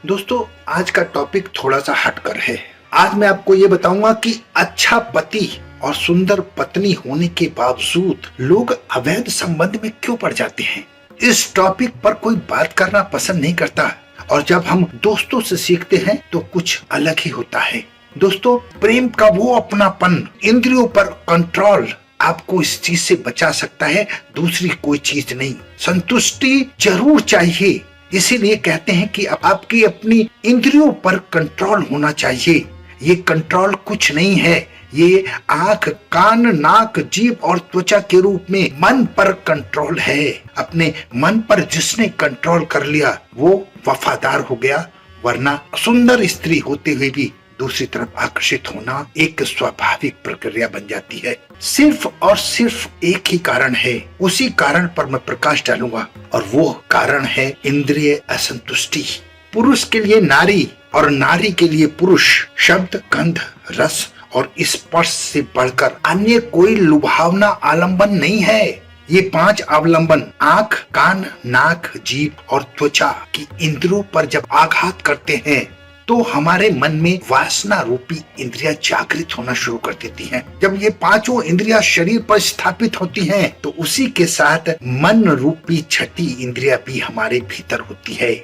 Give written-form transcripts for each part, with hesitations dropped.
दोस्तों, आज का टॉपिक थोड़ा सा हटकर है। आज मैं आपको ये बताऊंगा कि अच्छा पति और सुंदर पत्नी होने के बावजूद लोग अवैध संबंध में क्यों पड़ जाते हैं। इस टॉपिक पर कोई बात करना पसंद नहीं करता और जब हम दोस्तों से सीखते हैं तो कुछ अलग ही होता है। दोस्तों, प्रेम का वो अपनापन, इंद्रियों पर कंट्रोल आपको इस चीज से बचा सकता है, दूसरी कोई चीज नहीं। संतुष्टि जरूर चाहिए, इसीलिए कहते हैं कि आपकी अपनी इंद्रियों पर कंट्रोल होना चाहिए। ये कंट्रोल कुछ नहीं है, ये आंख, कान, नाक, जीभ और त्वचा के रूप में मन पर कंट्रोल है। अपने मन पर जिसने कंट्रोल कर लिया वो वफादार हो गया, वरना सुंदर स्त्री होते हुए भी दूसरी तरफ आकर्षित होना एक स्वाभाविक प्रक्रिया बन जाती है। सिर्फ और सिर्फ एक ही कारण है, उसी कारण पर मैं प्रकाश डालूंगा और वो कारण है इंद्रिय असंतुष्टि। पुरुष के लिए नारी और नारी के लिए पुरुष शब्द, गंध, रस और स्पर्श से बढ़कर अन्य कोई लुभावना आलंबन नहीं है। ये 5 अवलंबन आंख, कान, नाक, जीभ और त्वचा की इंद्रियों पर जब आघात करते हैं तो हमारे मन में वासना रूपी इंद्रियां जागृत होना शुरू कर देती हैं। जब ये 5 इंद्रियां शरीर पर स्थापित होती हैं तो उसी के साथ मन रूपी छठी इंद्रिया भी हमारे भीतर होती है।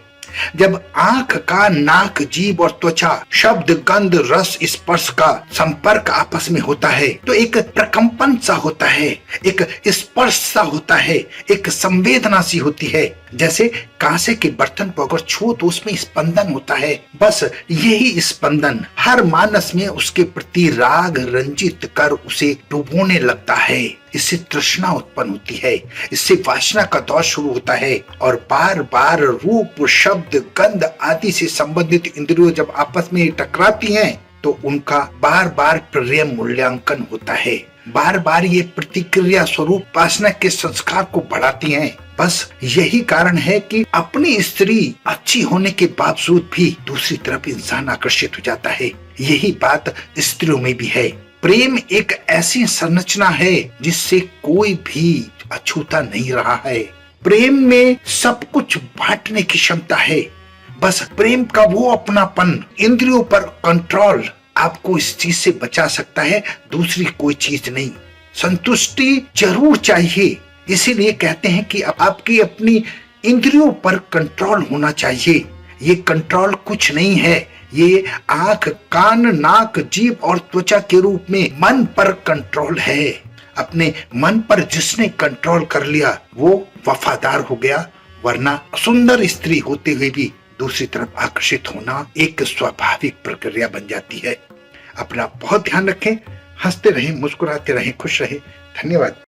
जब आंख, कान, नाक, जीभ और त्वचा शब्द, गंध, रस, स्पर्श का संपर्क आपस में होता है तो एक प्रकंपन सा होता है, एक स्पर्श सा होता है, एक संवेदना सी होती है। जैसे कांसे के बर्तन को अगर छुओ तो उसमें स्पंदन होता है। बस यही स्पंदन हर मानस में उसके प्रति राग रंजित कर उसे डुबोने लगता है। इससे तृष्णा उत्पन्न होती है, इससे वासना का दौर शुरू होता है और बार बार रूप, शब्द, गंध आदि से संबंधित इंद्रियों जब आपस में टकराती हैं तो उनका बार बार प्रेम मूल्यांकन होता है। बार बार ये प्रतिक्रिया स्वरूप वासना के संस्कार को बढ़ाती हैं। बस यही कारण है कि अपनी स्त्री अच्छी होने के बावजूद भी दूसरी तरफ इंसान आकर्षित हो जाता है। यही बात स्त्रियों में भी है। प्रेम एक ऐसी संरचना है जिससे कोई भी अछूता नहीं रहा है। प्रेम में सब कुछ बांटने की क्षमता है। बस प्रेम का वो अपनापन, इंद्रियों पर कंट्रोल आपको इस चीज से बचा सकता है, दूसरी कोई चीज नहीं। संतुष्टि जरूर चाहिए, इसीलिए कहते हैं कि आपकी अपनी इंद्रियों पर कंट्रोल होना चाहिए। ये कंट्रोल कुछ नहीं है, ये आंख, कान, नाक, जीभ और त्वचा के रूप में मन पर कंट्रोल है। अपने मन पर जिसने कंट्रोल कर लिया वो वफादार हो गया, वरना सुंदर स्त्री होते हुए भी दूसरी तरफ आकर्षित होना एक स्वाभाविक प्रक्रिया बन जाती है। अपना बहुत ध्यान रखें, हंसते रहें, मुस्कुराते रहें, खुश रहें। धन्यवाद।